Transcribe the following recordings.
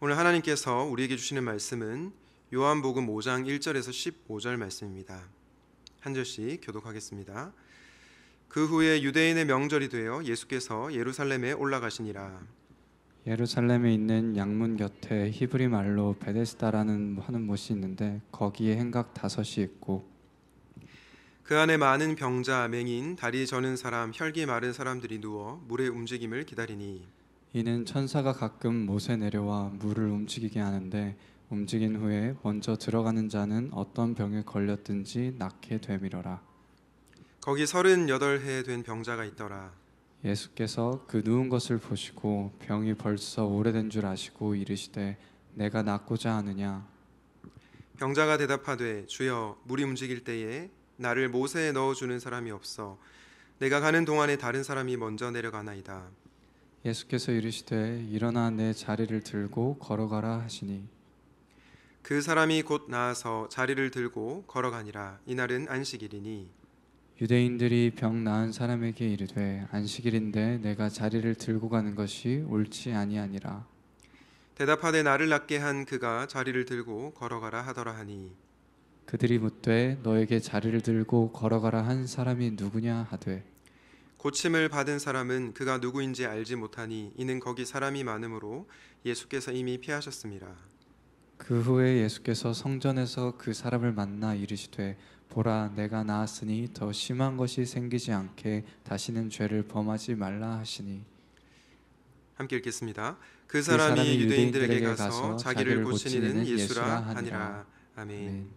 오늘 하나님께서 우리에게 주시는 말씀은 요한복음 5장 1절에서 15절 말씀입니다. 한 절씩 교독하겠습니다. 그 후에 유대인의 명절이 되어 예수께서 예루살렘에 올라가시니라. 예루살렘에 있는 양문 곁에 히브리 말로 베데스다라는 하는 못이 있는데 거기에 행각 5이 있고 그 안에 많은 병자, 맹인, 다리 저는 사람, 혈기 마른 사람들이 누워 물의 움직임을 기다리니 이는 천사가 가끔 못에 내려와 물을 움직이게 하는데 움직인 후에 먼저 들어가는 자는 어떤 병에 걸렸든지 낫게 되밀어라. 거기 38해 된 병자가 있더라. 예수께서 그 누운 것을 보시고 병이 벌써 오래된 줄 아시고 이르시되 내가 낫고자 하느냐. 병자가 대답하되 주여, 물이 움직일 때에 나를 못에 넣어주는 사람이 없어 내가 가는 동안에 다른 사람이 먼저 내려가나이다. 예수께서 이르시되 일어나 내 자리를 들고 걸어가라 하시니 그 사람이 곧 나아서 자리를 들고 걸어가니라. 이날은 안식일이니 유대인들이 병 나은 사람에게 이르되 안식일인데 내가 자리를 들고 가는 것이 옳지 아니하니라. 대답하되 나를 낫게 한 그가 자리를 들고 걸어가라 하더라 하니 그들이 묻되 너에게 자리를 들고 걸어가라 한 사람이 누구냐 하되 고침을 받은 사람은 그가 누구인지 알지 못하니 이는 거기 사람이 많으므로 예수께서 이미 피하셨음이라. 그 후에 예수께서 성전에서 그 사람을 만나 이르시되 보라 내가 나았으니 더 심한 것이 생기지 않게 다시는 죄를 범하지 말라 하시니 함께 읽겠습니다. 그 사람이 유대인들에게 가서 자기를 고치는 예수라 하니라. 아멘.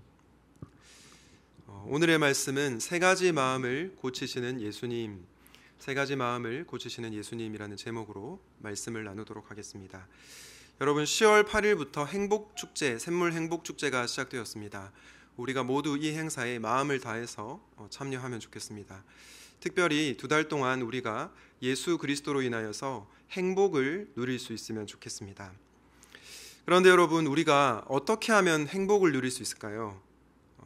오늘의 말씀은 세 가지 마음을 고치시는 예수님, 세 가지 마음을 고치시는 예수님이라는 제목으로 말씀을 나누도록 하겠습니다. 여러분, 10월 8일부터 행복축제, 샘물 행복축제가 시작되었습니다. 우리가 모두 이 행사에 마음을 다해서 참여하면 좋겠습니다. 특별히 2달 동안 우리가 예수 그리스도로 인하여서 행복을 누릴 수 있으면 좋겠습니다. 그런데 여러분, 우리가 어떻게 하면 행복을 누릴 수 있을까요?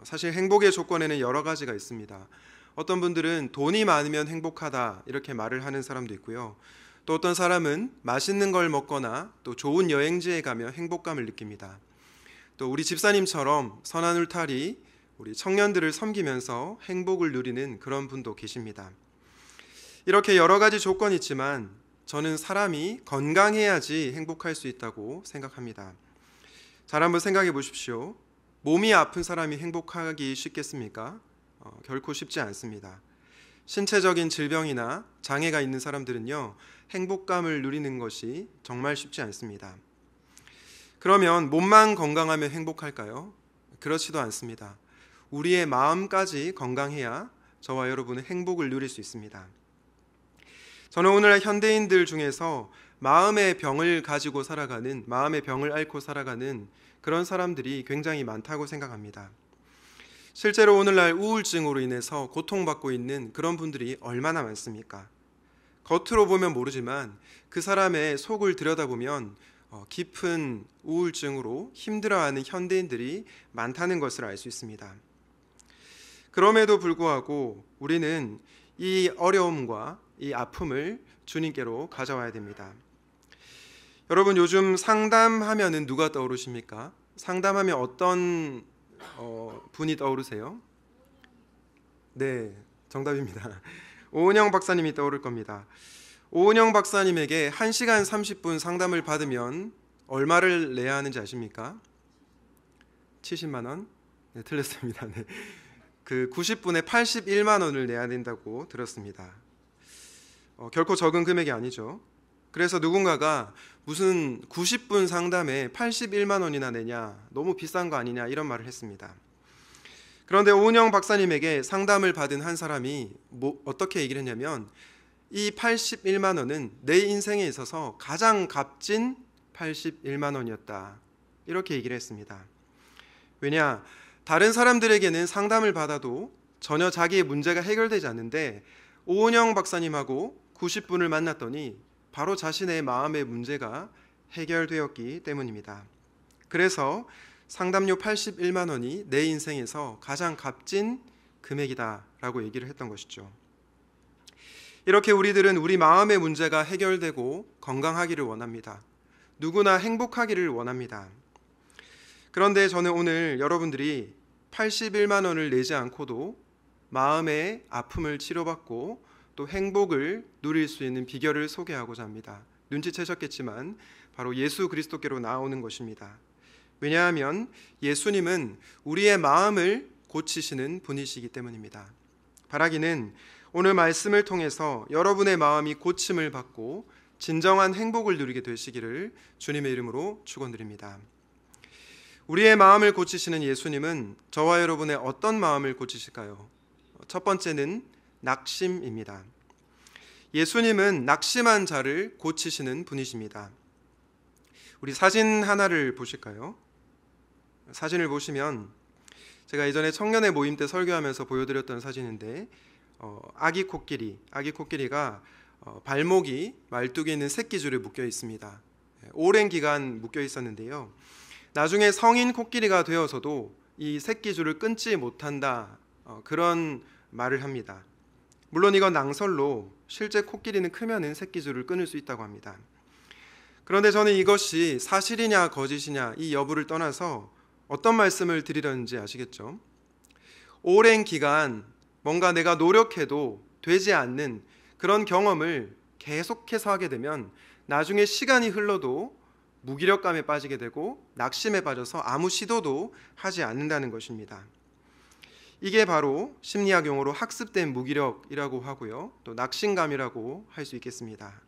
사실 행복의 조건에는 여러 가지가 있습니다. 어떤 분들은 돈이 많으면 행복하다 이렇게 말을 하는 사람도 있고요. 또 어떤 사람은 맛있는 걸 먹거나 또 좋은 여행지에 가면 행복감을 느낍니다. 또 우리 집사님처럼 선한 울타리, 우리 청년들을 섬기면서 행복을 누리는 그런 분도 계십니다. 이렇게 여러 가지 조건이 있지만 저는 사람이 건강해야지 행복할 수 있다고 생각합니다. 잘 한번 생각해 보십시오. 몸이 아픈 사람이 행복하기 쉽겠습니까? 결코 쉽지 않습니다. 신체적인 질병이나 장애가 있는 사람들은요, 행복감을 누리는 것이 정말 쉽지 않습니다. 그러면 몸만 건강하면 행복할까요? 그렇지도 않습니다. 우리의 마음까지 건강해야 저와 여러분은 행복을 누릴 수 있습니다. 저는 오늘날 현대인들 중에서 마음의 병을 가지고 살아가는, 마음의 병을 앓고 살아가는 그런 사람들이 굉장히 많다고 생각합니다. 실제로 오늘날 우울증으로 인해서 고통받고 있는 그런 분들이 얼마나 많습니까? 겉으로 보면 모르지만 그 사람의 속을 들여다보면 깊은 우울증으로 힘들어하는 현대인들이 많다는 것을 알 수 있습니다. 그럼에도 불구하고 우리는 이 어려움과 이 아픔을 주님께로 가져와야 됩니다. 여러분, 요즘 상담하면은 누가 떠오르십니까? 상담하면 어떤 분이 떠오르세요? 네, 정답입니다. 오은영 박사님이 떠오를 겁니다. 오은영 박사님에게 1시간 30분 상담을 받으면 얼마를 내야 하는지 아십니까? 70만 원? 네, 틀렸습니다. 네. 그 90분에 81만 원을 내야 된다고 들었습니다. 결코 적은 금액이 아니죠. 그래서 누군가가 무슨 90분 상담에 81만 원이나 내냐, 너무 비싼 거 아니냐 이런 말을 했습니다. 그런데 오은영 박사님에게 상담을 받은 한 사람이 어떻게 얘기를 했냐면 이 81만 원은 내 인생에 있어서 가장 값진 81만 원이었다 이렇게 얘기를 했습니다. 왜냐, 다른 사람들에게는 상담을 받아도 전혀 자기의 문제가 해결되지 않는데 오은영 박사님하고 90분을 만났더니 바로 자신의 마음의 문제가 해결되었기 때문입니다. 그래서 상담료 81만 원이 내 인생에서 가장 값진 금액이다라고 얘기를 했던 것이죠. 이렇게 우리들은 우리 마음의 문제가 해결되고 건강하기를 원합니다. 누구나 행복하기를 원합니다. 그런데 저는 오늘 여러분들이 81만 원을 내지 않고도 마음의 아픔을 치료받고 또 행복을 누릴 수 있는 비결을 소개하고자 합니다. 눈치채셨겠지만 바로 예수 그리스도께로 나오는 것입니다. 왜냐하면 예수님은 우리의 마음을 고치시는 분이시기 때문입니다. 바라기는 오늘 말씀을 통해서 여러분의 마음이 고침을 받고 진정한 행복을 누리게 되시기를 주님의 이름으로 축원드립니다. 우리의 마음을 고치시는 예수님은 저와 여러분의 어떤 마음을 고치실까요? 첫 번째는 낙심입니다. 예수님은 낙심한 자를 고치시는 분이십니다. 우리 사진 하나를 보실까요? 사진을 보시면 제가 예전에 청년의 모임 때 설교하면서 보여드렸던 사진인데 아기 코끼리가 발목이 말뚝에 있는 새끼줄에 묶여 있습니다. 오랜 기간 묶여 있었는데요. 나중에 성인 코끼리가 되어서도 이 새끼줄을 끊지 못한다, 그런 말을 합니다. 물론 이건 낭설로 실제 코끼리는 크면은 새끼줄을 끊을 수 있다고 합니다. 그런데 저는 이것이 사실이냐 거짓이냐 이 여부를 떠나서 어떤 말씀을 드리려는지 아시겠죠? 오랜 기간 뭔가 내가 노력해도 되지 않는 그런 경험을 계속해서 하게 되면 나중에 시간이 흘러도 무기력감에 빠지게 되고 낙심에 빠져서 아무 시도도 하지 않는다는 것입니다. 이게 바로 심리학 용어로 학습된 무기력이라고 하고요, 또 낙심감이라고 할 수 있겠습니다.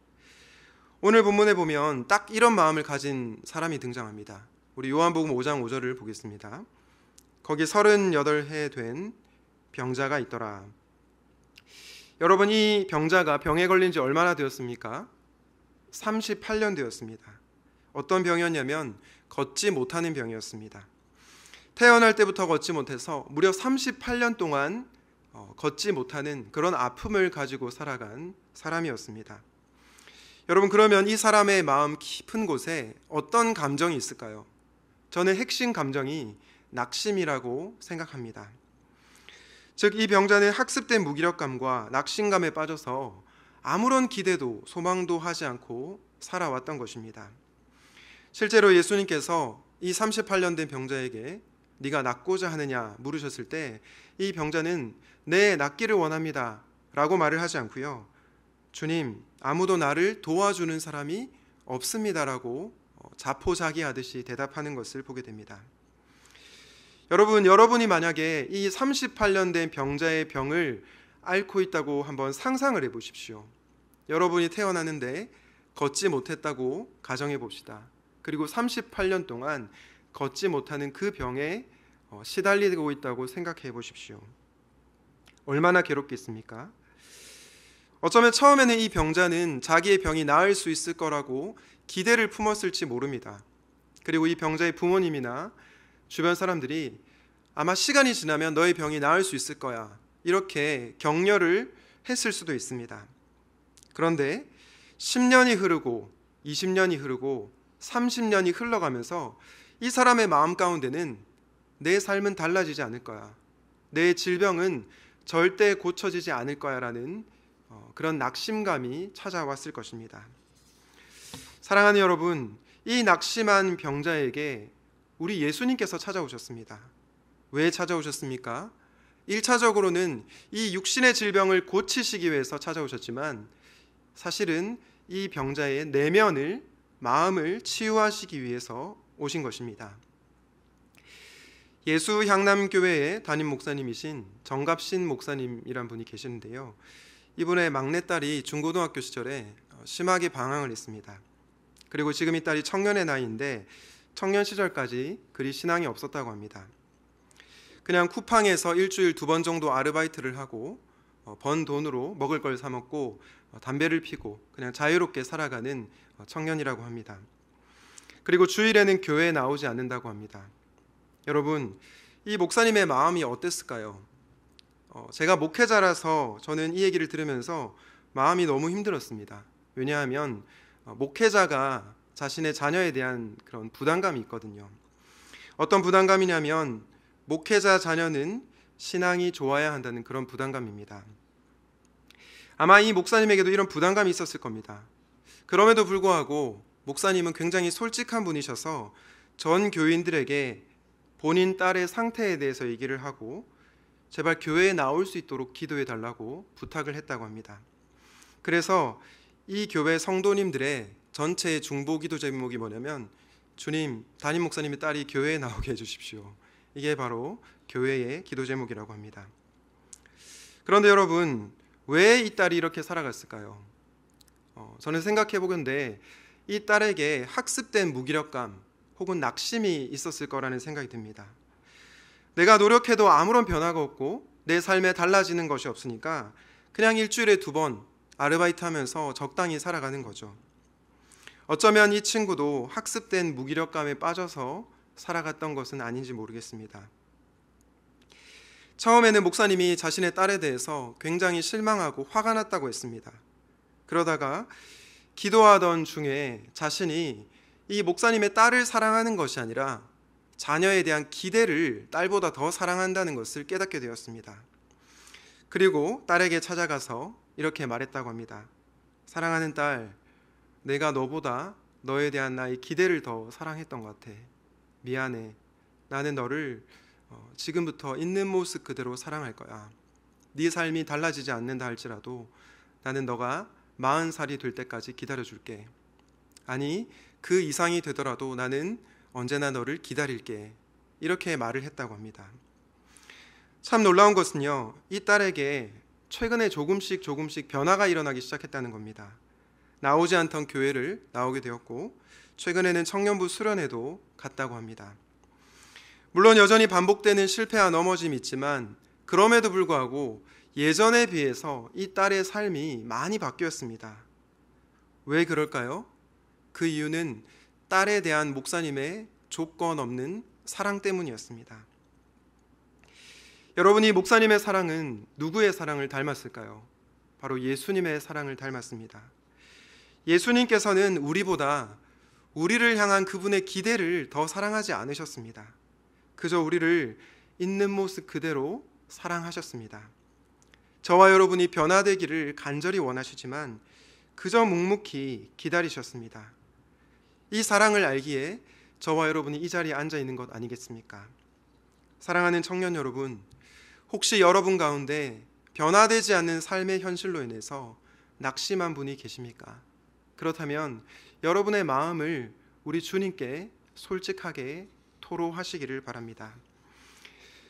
오늘 본문에 보면 딱 이런 마음을 가진 사람이 등장합니다. 우리 요한복음 5장 5절을 보겠습니다. 거기 38해 된 병자가 있더라. 여러분, 이 병자가 병에 걸린 지 얼마나 되었습니까? 38년 되었습니다. 어떤 병이었냐면 걷지 못하는 병이었습니다. 태어날 때부터 걷지 못해서 무려 38년 동안 걷지 못하는 그런 아픔을 가지고 살아간 사람이었습니다. 여러분, 그러면 이 사람의 마음 깊은 곳에 어떤 감정이 있을까요? 저는 핵심 감정이 낙심이라고 생각합니다. 즉, 이 병자는 학습된 무기력감과 낙심감에 빠져서 아무런 기대도 소망도 하지 않고 살아왔던 것입니다. 실제로 예수님께서 이 38년 된 병자에게 네가 낫고자 하느냐 물으셨을 때 이 병자는 네, 낫기를 원합니다 라고 말을 하지 않고요, 주님, 아무도 나를 도와주는 사람이 없습니다라고 자포자기하듯이 대답하는 것을 보게 됩니다. 여러분이 만약에 이 38년 된 병자의 병을 앓고 있다고 한번 상상을 해보십시오. 여러분이 태어났는데 걷지 못했다고 가정해 봅시다. 그리고 38년 동안 걷지 못하는 그 병에 시달리고 있다고 생각해 보십시오. 얼마나 괴롭겠습니까? 어쩌면 처음에는 이 병자는 자기의 병이 나을 수 있을 거라고 기대를 품었을지 모릅니다. 그리고 이 병자의 부모님이나 주변 사람들이 아마 시간이 지나면 너의 병이 나을 수 있을 거야, 이렇게 격려를 했을 수도 있습니다. 그런데 10년이 흐르고 20년이 흐르고 30년이 흘러가면서 이 사람의 마음 가운데는 내 삶은 달라지지 않을 거야, 내 질병은 절대 고쳐지지 않을 거야 라는 그런 낙심감이 찾아왔을 것입니다. 사랑하는 여러분, 이 낙심한 병자에게 우리 예수님께서 찾아오셨습니다. 왜 찾아오셨습니까? 1차적으로는 이 육신의 질병을 고치시기 위해서 찾아오셨지만 사실은 이 병자의 내면을, 마음을 치유하시기 위해서 오신 것입니다. 예수 향남교회의 담임 목사님이신 정갑신 목사님이란 분이 계시는데요, 이분의 막내딸이 중고등학교 시절에 심하게 방황을 했습니다. 그리고 지금 이 딸이 청년의 나이인데 청년 시절까지 그리 신앙이 없었다고 합니다. 그냥 쿠팡에서 일주일 2번 정도 아르바이트를 하고 번 돈으로 먹을 걸 사 먹고 담배를 피고 그냥 자유롭게 살아가는 청년이라고 합니다. 그리고 주일에는 교회에 나오지 않는다고 합니다. 여러분, 이 목사님의 마음이 어땠을까요? 제가 목회자라서 저는 이 얘기를 들으면서 마음이 너무 힘들었습니다. 왜냐하면 목회자가 자신의 자녀에 대한 그런 부담감이 있거든요. 어떤 부담감이냐면 목회자 자녀는 신앙이 좋아야 한다는 그런 부담감입니다. 아마 이 목사님에게도 이런 부담감이 있었을 겁니다. 그럼에도 불구하고 목사님은 굉장히 솔직한 분이셔서 전 교인들에게 본인 딸의 상태에 대해서 얘기를 하고 제발 교회에 나올 수 있도록 기도해 달라고 부탁을 했다고 합니다. 그래서 이 교회 성도님들의 전체의 중보 기도 제목이 뭐냐면 주님, 담임 목사님의 딸이 교회에 나오게 해주십시오. 이게 바로 교회의 기도 제목이라고 합니다. 그런데 여러분, 왜 이 딸이 이렇게 살아갔을까요? 저는 생각해 보건대 이 딸에게 학습된 무기력감 혹은 낙심이 있었을 거라는 생각이 듭니다. 내가 노력해도 아무런 변화가 없고 내 삶에 달라지는 것이 없으니까 그냥 일주일에 2번 아르바이트 하면서 적당히 살아가는 거죠. 어쩌면 이 친구도 학습된 무기력감에 빠져서 살아갔던 것은 아닌지 모르겠습니다. 처음에는 목사님이 자신의 딸에 대해서 굉장히 실망하고 화가 났다고 했습니다. 그러다가 기도하던 중에 자신이 이 목사님의 딸을 사랑하는 것이 아니라 자녀에 대한 기대를 딸보다 더 사랑한다는 것을 깨닫게 되었습니다. 그리고 딸에게 찾아가서 이렇게 말했다고 합니다. 사랑하는 딸, 내가 너보다 너에 대한 나의 기대를 더 사랑했던 것 같아. 미안해. 나는 너를 지금부터 있는 모습 그대로 사랑할 거야. 네 삶이 달라지지 않는다 할지라도 나는 너가 40살이 될 때까지 기다려줄게. 아니, 그 이상이 되더라도 나는 언제나 너를 기다릴게. 이렇게 말을 했다고 합니다. 참 놀라운 것은요, 이 딸에게 최근에 조금씩 변화가 일어나기 시작했다는 겁니다. 나오지 않던 교회를 나오게 되었고 최근에는 청년부 수련회도 갔다고 합니다. 물론 여전히 반복되는 실패와 넘어짐이 있지만 그럼에도 불구하고 예전에 비해서 이 딸의 삶이 많이 바뀌었습니다. 왜 그럴까요? 그 이유는 딸에 대한 목사님의 조건 없는 사랑 때문이었습니다. 여러분이 목사님의 사랑은 누구의 사랑을 닮았을까요? 바로 예수님의 사랑을 닮았습니다. 예수님께서는 우리보다 우리를 향한 그분의 기대를 더 사랑하지 않으셨습니다. 그저 우리를 있는 모습 그대로 사랑하셨습니다. 저와 여러분이 변화되기를 간절히 원하시지만 그저 묵묵히 기다리셨습니다. 이 사랑을 알기에 저와 여러분이 이 자리에 앉아 있는 것 아니겠습니까? 사랑하는 청년 여러분, 혹시 여러분 가운데 변화되지 않는 삶의 현실로 인해서 낙심한 분이 계십니까? 그렇다면 여러분의 마음을 우리 주님께 솔직하게 토로하시기를 바랍니다.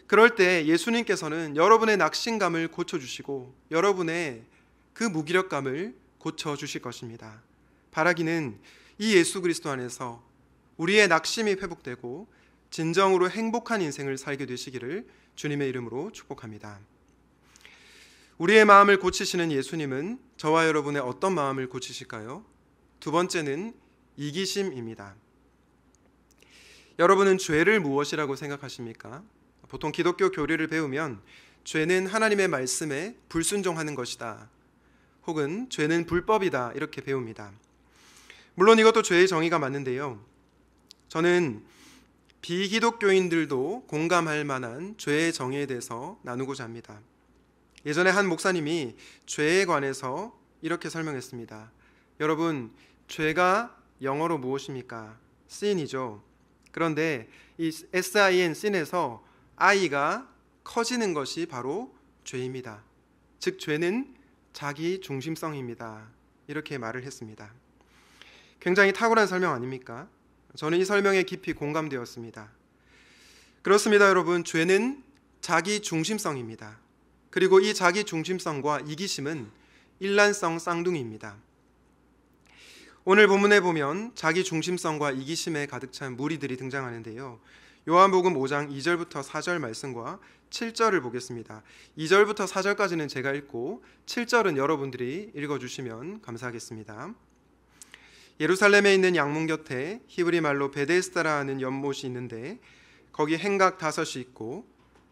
그럴 때 예수님께서는 여러분의 낙심감을 고쳐주시고 여러분의 그 무기력감을 고쳐주실 것입니다. 바라기는 이 예수 그리스도 안에서 우리의 낙심이 회복되고 진정으로 행복한 인생을 살게 되시기를 주님의 이름으로 축복합니다. 우리의 마음을 고치시는 예수님은 저와 여러분의 어떤 마음을 고치실까요? 두 번째는 이기심입니다. 여러분은 죄를 무엇이라고 생각하십니까? 보통 기독교 교리를 배우면 죄는 하나님의 말씀에 불순종하는 것이다. 혹은 죄는 불법이다. 이렇게 배웁니다. 물론 이것도 죄의 정의가 맞는데요. 저는 비기독교인들도 공감할 만한 죄의 정의에 대해서 나누고자 합니다. 예전에 한 목사님이 죄에 관해서 이렇게 설명했습니다. 여러분, 죄가 영어로 무엇입니까? sin이죠. 그런데 이 sin, sin에서 i가 커지는 것이 바로 죄입니다. 즉 죄는 자기 중심성입니다. 이렇게 말을 했습니다. 굉장히 탁월한 설명 아닙니까? 저는 이 설명에 깊이 공감되었습니다. 그렇습니다, 여러분. 죄는 자기 중심성입니다. 그리고 이 자기 중심성과 이기심은 일란성 쌍둥이입니다. 오늘 본문에 보면 자기 중심성과 이기심에 가득 찬 무리들이 등장하는데요. 요한복음 5장 2절부터 4절 말씀과 7절을 보겠습니다. 2절부터 4절까지는 제가 읽고 7절은 여러분들이 읽어주시면 감사하겠습니다. 예루살렘에 있는 양문 곁에 히브리 말로 베데스다라 하는 연못이 있는데 거기 행각 5이 있고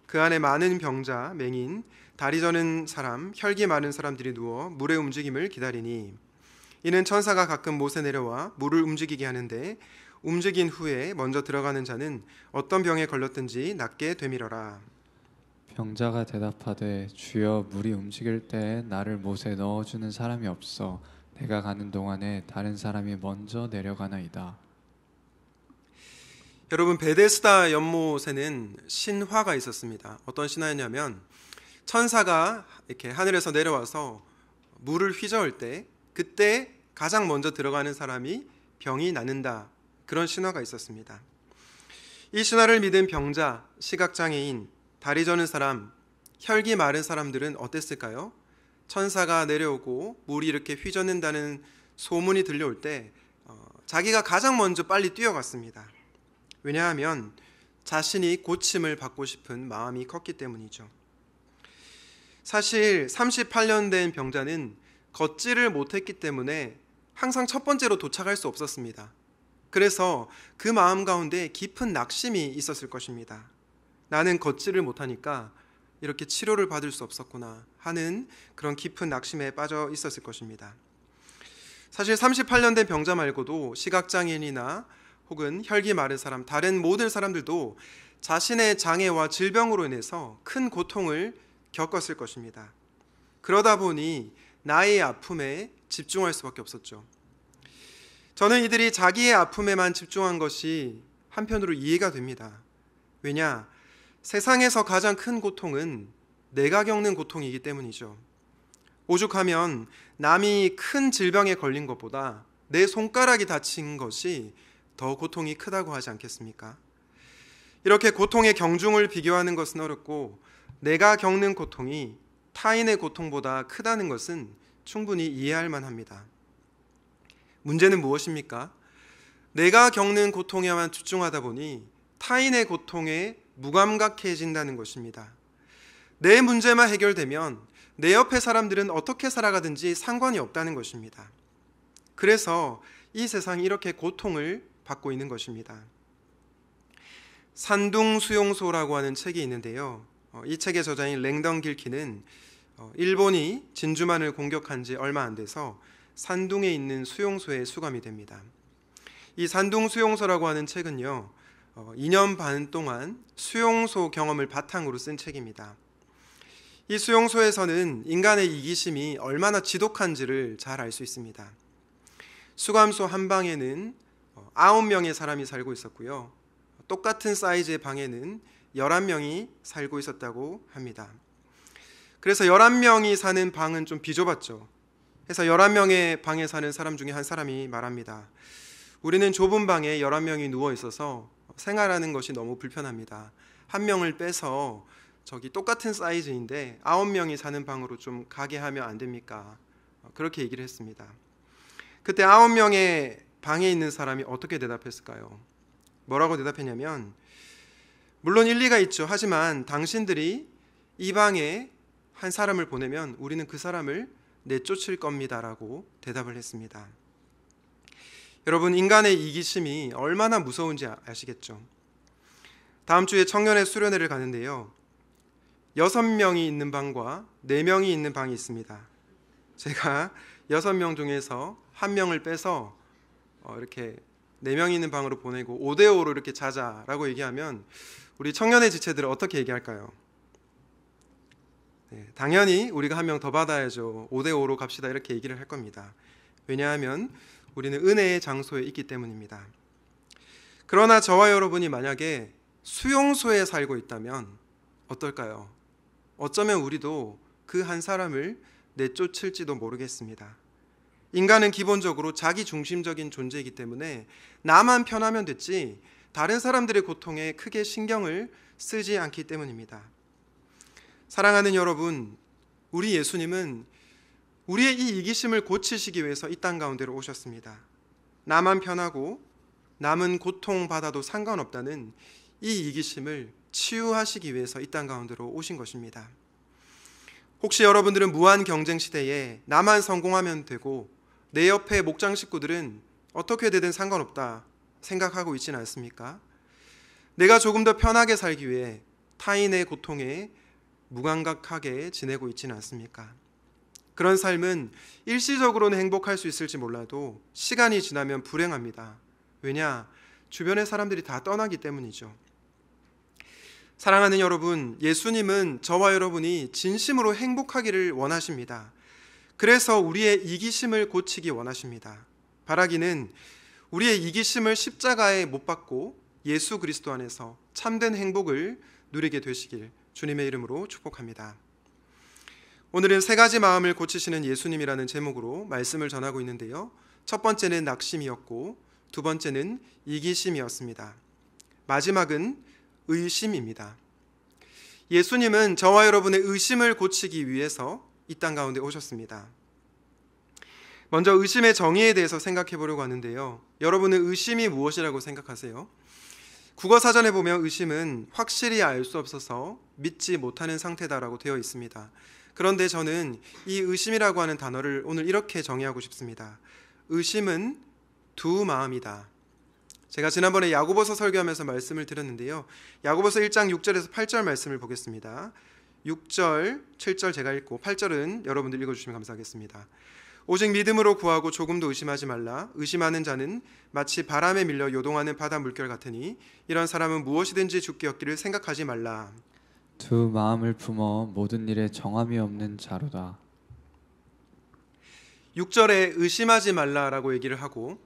그 안에 많은 병자, 맹인, 다리 저는 사람, 혈기 많은 사람들이 누워 물의 움직임을 기다리니 이는 천사가 가끔 못에 내려와 물을 움직이게 하는데 움직인 후에 먼저 들어가는 자는 어떤 병에 걸렸든지 낫게 되밀어라. 병자가 대답하되 주여 물이 움직일 때 나를 못에 넣어주는 사람이 없어 내가 가는 동안에 다른 사람이 먼저 내려가나이다. 여러분, 베데스다 연못에는 신화가 있었습니다. 어떤 신화였냐면 천사가 이렇게 하늘에서 내려와서 물을 휘저을 때 그때 가장 먼저 들어가는 사람이 병이 낫는다, 그런 신화가 있었습니다. 이 신화를 믿은 병자, 시각장애인, 다리 저는 사람, 혈기 마른 사람들은 어땠을까요? 천사가 내려오고 물이 이렇게 휘젓는다는 소문이 들려올 때 자기가 가장 먼저 빨리 뛰어갔습니다. 왜냐하면 자신이 고침을 받고 싶은 마음이 컸기 때문이죠. 사실 38년 된 병자는 걷지를 못했기 때문에 항상 첫 번째로 도착할 수 없었습니다. 그래서 그 마음 가운데 깊은 낙심이 있었을 것입니다. 나는 걷지를 못하니까 이렇게 치료를 받을 수 없었구나 하는 그런 깊은 낙심에 빠져 있었을 것입니다. 사실 38년 된 병자 말고도 시각장애인이나 혹은 혈기 마른 사람, 다른 모든 사람들도 자신의 장애와 질병으로 인해서 큰 고통을 겪었을 것입니다. 그러다 보니 나의 아픔에 집중할 수밖에 없었죠. 저는 이들이 자기의 아픔에만 집중한 것이 한편으로 이해가 됩니다. 왜냐? 세상에서 가장 큰 고통은 내가 겪는 고통이기 때문이죠. 오죽하면 남이 큰 질병에 걸린 것보다 내 손가락이 다친 것이 더 고통이 크다고 하지 않겠습니까? 이렇게 고통의 경중을 비교하는 것은 어렵고 내가 겪는 고통이 타인의 고통보다 크다는 것은 충분히 이해할 만합니다. 문제는 무엇입니까? 내가 겪는 고통에만 집중하다 보니 타인의 고통에 무감각해진다는 것입니다. 내 문제만 해결되면 내 옆에 사람들은 어떻게 살아가든지 상관이 없다는 것입니다. 그래서 이 세상이 이렇게 고통을 받고 있는 것입니다. 산둥수용소라고 하는 책이 있는데요. 이 책의 저자인 랭던 길키는 일본이 진주만을 공격한 지 얼마 안 돼서 산둥에 있는 수용소에 수감이 됩니다. 이 산둥수용소라고 하는 책은요, 2년 반 동안 수용소 경험을 바탕으로 쓴 책입니다. 이 수용소에서는 인간의 이기심이 얼마나 지독한지를 잘 알 수 있습니다. 수감소 한 방에는 9명의 사람이 살고 있었고요. 똑같은 사이즈의 방에는 11명이 살고 있었다고 합니다. 그래서 11명이 사는 방은 좀 비좁았죠. 그래서 11명의 방에 사는 사람 중에 한 사람이 말합니다. 우리는 좁은 방에 11명이 누워 있어서 생활하는 것이 너무 불편합니다. 한 명을 빼서 저기 똑같은 사이즈인데 9명이 사는 방으로 좀 가게 하면 안 됩니까? 그렇게 얘기를 했습니다. 그때 9명의 방에 있는 사람이 어떻게 대답했을까요? 뭐라고 대답했냐면, 물론 일리가 있죠. 하지만 당신들이 이 방에 한 사람을 보내면 우리는 그 사람을 내쫓을 겁니다라고 대답을 했습니다. 여러분, 인간의 이기심이 얼마나 무서운지 아시겠죠? 다음 주에 청년의 수련회를 가는데요, 6명이 있는 방과 4명이 있는 방이 있습니다. 제가 6명 중에서 1명을 빼서 이렇게 4명이 있는 방으로 보내고 5대5로 이렇게 자자라고 얘기하면 우리 청년의 지체들은 어떻게 얘기할까요? 네, 당연히 우리가 1명 더 받아야죠. 5대5로 갑시다, 이렇게 얘기를 할 겁니다. 왜냐하면 우리는 은혜의 장소에 있기 때문입니다. 그러나 저와 여러분이 만약에 수용소에 살고 있다면 어떨까요? 어쩌면 우리도 그 한 사람을 내쫓을지도 모르겠습니다. 인간은 기본적으로 자기 중심적인 존재이기 때문에 나만 편하면 됐지 다른 사람들의 고통에 크게 신경을 쓰지 않기 때문입니다. 사랑하는 여러분, 우리 예수님은 우리의 이 이기심을 고치시기 위해서 이 땅 가운데로 오셨습니다. 나만 편하고 남은 고통받아도 상관없다는 이 이기심을 치유하시기 위해서 이 땅 가운데로 오신 것입니다. 혹시 여러분들은 무한 경쟁 시대에 나만 성공하면 되고 내 옆에 목장 식구들은 어떻게 되든 상관없다 생각하고 있지는 않습니까? 내가 조금 더 편하게 살기 위해 타인의 고통에 무감각하게 지내고 있지는 않습니까? 그런 삶은 일시적으로는 행복할 수 있을지 몰라도 시간이 지나면 불행합니다. 왜냐? 주변의 사람들이 다 떠나기 때문이죠. 사랑하는 여러분, 예수님은 저와 여러분이 진심으로 행복하기를 원하십니다. 그래서 우리의 이기심을 고치기 원하십니다. 바라기는 우리의 이기심을 십자가에 못 박고 예수 그리스도 안에서 참된 행복을 누리게 되시길 주님의 이름으로 축복합니다. 오늘은 세 가지 마음을 고치시는 예수님이라는 제목으로 말씀을 전하고 있는데요. 첫 번째는 낙심이었고 두 번째는 이기심이었습니다. 마지막은 의심입니다. 예수님은 저와 여러분의 의심을 고치기 위해서 이 땅 가운데 오셨습니다. 먼저 의심의 정의에 대해서 생각해 보려고 하는데요. 여러분은 의심이 무엇이라고 생각하세요? 국어사전에 보면 의심은 확실히 알 수 없어서 믿지 못하는 상태다라고 되어 있습니다. 그런데 저는 이 의심이라고 하는 단어를 오늘 이렇게 정의하고 싶습니다. 의심은 두 마음이다. 제가 지난번에 야고보서 설교하면서 말씀을 드렸는데요. 야고보서 1장 6절에서 8절 말씀을 보겠습니다. 6절, 7절 제가 읽고 8절은 여러분들 읽어주시면 감사하겠습니다. 오직 믿음으로 구하고 조금도 의심하지 말라. 의심하는 자는 마치 바람에 밀려 요동하는 바다 물결 같으니 이런 사람은 무엇이든지 죽게 얻기를 생각하지 말라. 두 마음을 품어 모든 일에 정함이 없는 자로다. 6절에 의심하지 말라라고 얘기를 하고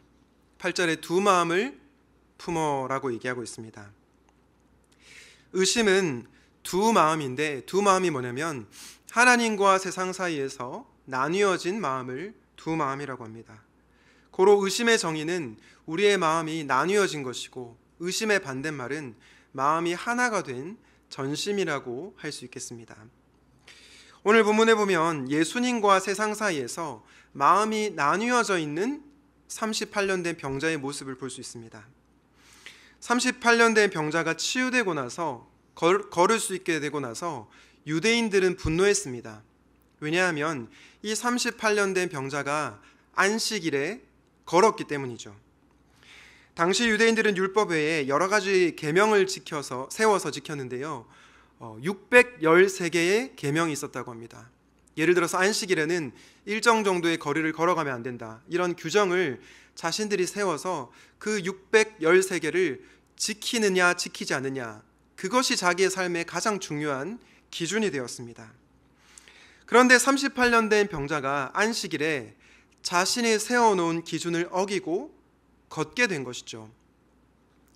8절에 두 마음을 품어라고 얘기하고 있습니다. 의심은 두 마음인데 두 마음이 뭐냐면 하나님과 세상 사이에서 나뉘어진 마음을 두 마음이라고 합니다. 고로 의심의 정의는 우리의 마음이 나뉘어진 것이고 의심의 반대말은 마음이 하나가 된 전심이라고 할 수 있겠습니다. 오늘 본문에 보면 예수님과 세상 사이에서 마음이 나뉘어져 있는 38년 된 병자의 모습을 볼 수 있습니다. 38년 된 병자가 치유되고 나서 걸을 수 있게 되고 나서 유대인들은 분노했습니다. 왜냐하면 이 38년 된 병자가 안식일에 걸었기 때문이죠. 당시 유대인들은 율법 외에 여러 가지 계명을 세워서 지켰는데요. 613개의 계명이 있었다고 합니다. 예를 들어서 안식일에는 일정 정도의 거리를 걸어가면 안 된다. 이런 규정을 자신들이 세워서 그 613개를 지키느냐 지키지 않느냐, 그것이 자기의 삶의 가장 중요한 기준이 되었습니다. 그런데 38년 된 병자가 안식일에 자신이 세워놓은 기준을 어기고 걷게 된 것이죠.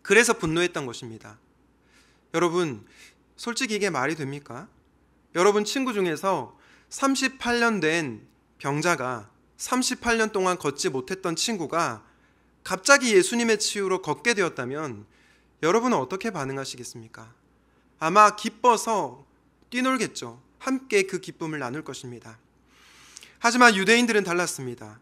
그래서 분노했던 것입니다. 여러분, 솔직히 이게 말이 됩니까? 여러분 친구 중에서 38년 된 병자가 38년 동안 걷지 못했던 친구가 갑자기 예수님의 치유로 걷게 되었다면 여러분은 어떻게 반응하시겠습니까? 아마 기뻐서 뛰놀겠죠. 함께 그 기쁨을 나눌 것입니다. 하지만 유대인들은 달랐습니다.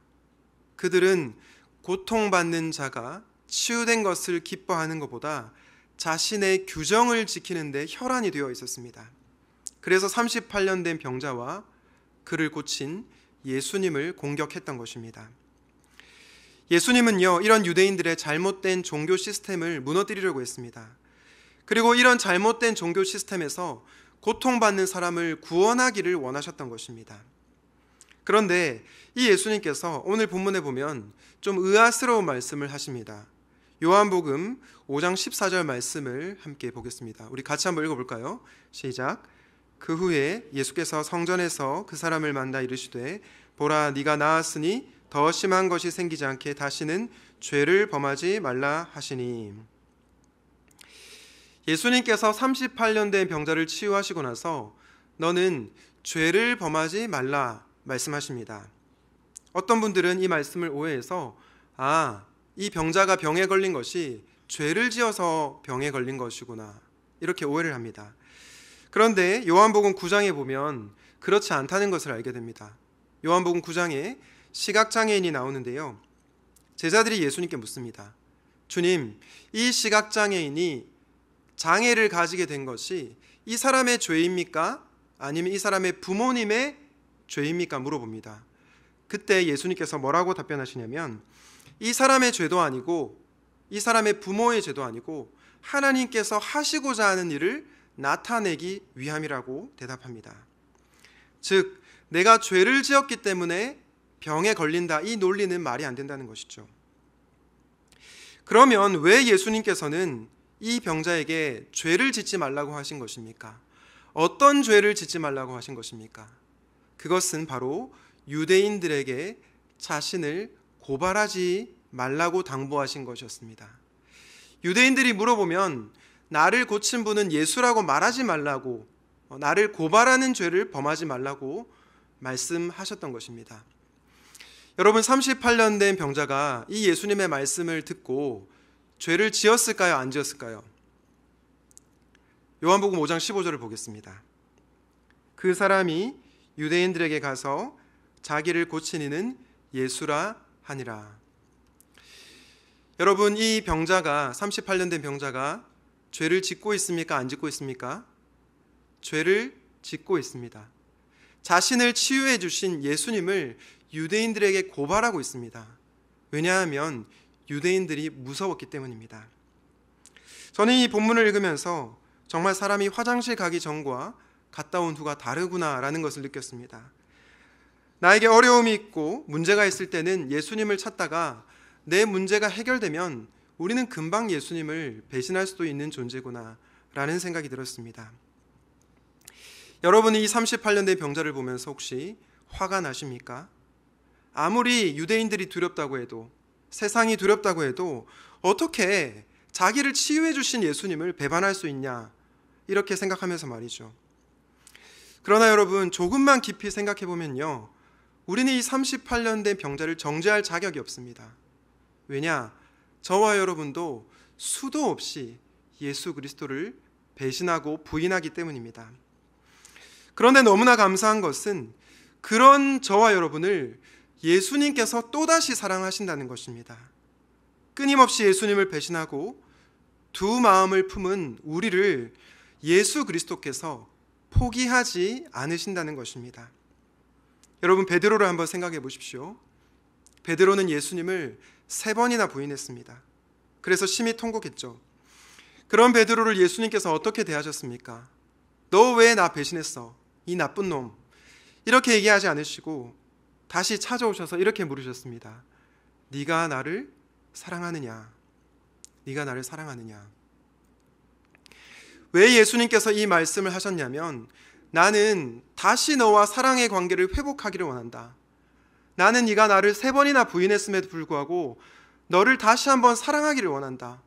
그들은 고통받는 자가 치유된 것을 기뻐하는 것보다 자신의 규정을 지키는 데 혈안이 되어 있었습니다. 그래서 38년 된 병자와 그를 고친 예수님을 공격했던 것입니다. 예수님은요, 이런 유대인들의 잘못된 종교 시스템을 무너뜨리려고 했습니다. 그리고 이런 잘못된 종교 시스템에서 고통받는 사람을 구원하기를 원하셨던 것입니다. 그런데 이 예수님께서 오늘 본문에 보면 좀 의아스러운 말씀을 하십니다. 요한복음 5장 14절 말씀을 함께 보겠습니다. 우리 같이 한번 읽어볼까요? 시작. 그 후에 예수께서 성전에서 그 사람을 만나 이르시되 보라, 네가 나았으니 더 심한 것이 생기지 않게 다시는 죄를 범하지 말라 하시니. 예수님께서 38년 된 병자를 치유하시고 나서 너는 죄를 범하지 말라 말씀하십니다. 어떤 분들은 이 말씀을 오해해서 이 병자가 병에 걸린 것이 죄를 지어서 병에 걸린 것이구나, 이렇게 오해를 합니다. 그런데 요한복음 9장에 보면 그렇지 않다는 것을 알게 됩니다. 요한복음 9장에 시각장애인이 나오는데요. 제자들이 예수님께 묻습니다. 주님, 이 시각장애인이 장애를 가지게 된 것이 이 사람의 죄입니까? 아니면 이 사람의 부모님의 죄입니까? 물어봅니다. 그때 예수님께서 뭐라고 답변하시냐면 이 사람의 죄도 아니고 이 사람의 부모의 죄도 아니고 하나님께서 하시고자 하는 일을 나타내기 위함이라고 대답합니다. 즉, 내가 죄를 지었기 때문에 병에 걸린다, 이 논리는 말이 안 된다는 것이죠. 그러면 왜 예수님께서는 이 병자에게 죄를 짓지 말라고 하신 것입니까? 어떤 죄를 짓지 말라고 하신 것입니까? 그것은 바로 유대인들에게 자신을 고발하지 말라고 당부하신 것이었습니다. 유대인들이 물어보면 나를 고친 분은 예수라고 말하지 말라고, 나를 고발하는 죄를 범하지 말라고 말씀하셨던 것입니다. 여러분, 38년 된 병자가 이 예수님의 말씀을 듣고 죄를 지었을까요? 안 지었을까요? 요한복음 5장 15절을 보겠습니다. 그 사람이 유대인들에게 가서 자기를 고친 이는 예수라 하니라. 여러분, 이 병자가, 38년 된 병자가 죄를 짓고 있습니까? 안 짓고 있습니까? 죄를 짓고 있습니다. 자신을 치유해 주신 예수님을 유대인들에게 고발하고 있습니다. 왜냐하면 유대인들이 무서웠기 때문입니다. 저는 이 본문을 읽으면서 정말 사람이 화장실 가기 전과 갔다 온 후가 다르구나라는 것을 느꼈습니다. 나에게 어려움이 있고 문제가 있을 때는 예수님을 찾다가 내 문제가 해결되면 우리는 금방 예수님을 배신할 수도 있는 존재구나 라는 생각이 들었습니다. 여러분이 이 38년 된 병자를 보면서 혹시 화가 나십니까? 아무리 유대인들이 두렵다고 해도, 세상이 두렵다고 해도 어떻게 자기를 치유해 주신 예수님을 배반할 수 있냐, 이렇게 생각하면서 말이죠. 그러나 여러분, 조금만 깊이 생각해 보면요, 우리는 이 38년 된 병자를 정죄할 자격이 없습니다. 왜냐? 저와 여러분도 수도 없이 예수 그리스도를 배신하고 부인하기 때문입니다. 그런데 너무나 감사한 것은 그런 저와 여러분을 예수님께서 또다시 사랑하신다는 것입니다. 끊임없이 예수님을 배신하고 두 마음을 품은 우리를 예수 그리스도께서 포기하지 않으신다는 것입니다. 여러분, 베드로를 한번 생각해 보십시오. 베드로는 예수님을 3번이나 부인했습니다. 그래서 심히 통곡했죠. 그런 베드로를 예수님께서 어떻게 대하셨습니까? 너 왜 나 배신했어? 이 나쁜 놈. 이렇게 얘기하지 않으시고 다시 찾아오셔서 이렇게 물으셨습니다. 네가 나를 사랑하느냐? 네가 나를 사랑하느냐? 왜 예수님께서 이 말씀을 하셨냐면, 나는 다시 너와 사랑의 관계를 회복하기를 원한다. 나는 네가 나를 3번이나 부인했음에도 불구하고 너를 다시 한번 사랑하기를 원한다.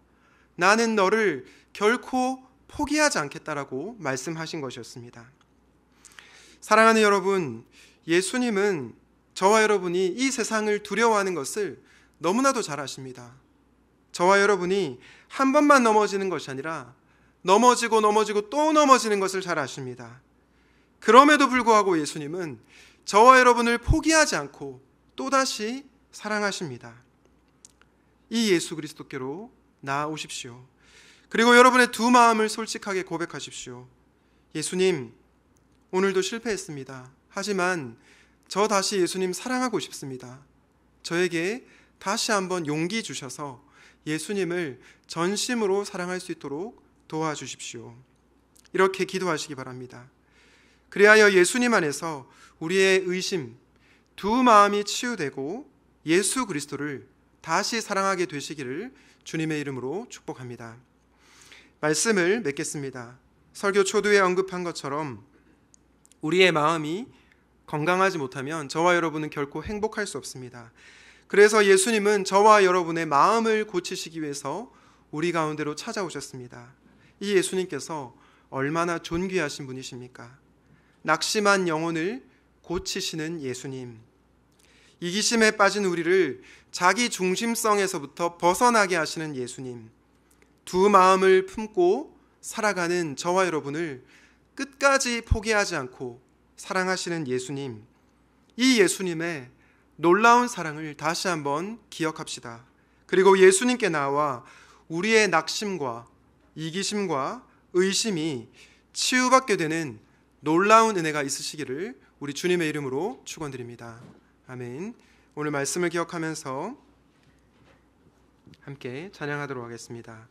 나는 너를 결코 포기하지 않겠다라고 말씀하신 것이었습니다. 사랑하는 여러분, 예수님은 저와 여러분이 이 세상을 두려워하는 것을 너무나도 잘 아십니다. 저와 여러분이 한 번만 넘어지는 것이 아니라 넘어지고 또 넘어지는 것을 잘 아십니다. 그럼에도 불구하고 예수님은 저와 여러분을 포기하지 않고 또다시 사랑하십니다. 이 예수 그리스도께로 나아오십시오. 그리고 여러분의 두 마음을 솔직하게 고백하십시오. 예수님, 오늘도 실패했습니다. 하지만 저 다시 예수님 사랑하고 싶습니다. 저에게 다시 한번 용기 주셔서 예수님을 전심으로 사랑할 수 있도록 도와주십시오. 이렇게 기도하시기 바랍니다. 그리하여 예수님 안에서 우리의 의심, 두 마음이 치유되고 예수 그리스도를 다시 사랑하게 되시기를 주님의 이름으로 축복합니다. 말씀을 맺겠습니다. 설교 초두에 언급한 것처럼 우리의 마음이 건강하지 못하면 저와 여러분은 결코 행복할 수 없습니다. 그래서 예수님은 저와 여러분의 마음을 고치시기 위해서 우리 가운데로 찾아오셨습니다. 이 예수님께서 얼마나 존귀하신 분이십니까? 낙심한 영혼을 고치시는 예수님, 이기심에 빠진 우리를 자기 중심성에서부터 벗어나게 하시는 예수님, 두 마음을 품고 살아가는 저와 여러분을 끝까지 포기하지 않고 사랑하시는 예수님, 이 예수님의 놀라운 사랑을 다시 한번 기억합시다. 그리고 예수님께 나와 우리의 낙심과 이기심과 의심이 치유받게 되는 놀라운 은혜가 있으시기를 우리 주님의 이름으로 축원드립니다. 아멘. 오늘 말씀을 기억하면서 함께 찬양하도록 하겠습니다.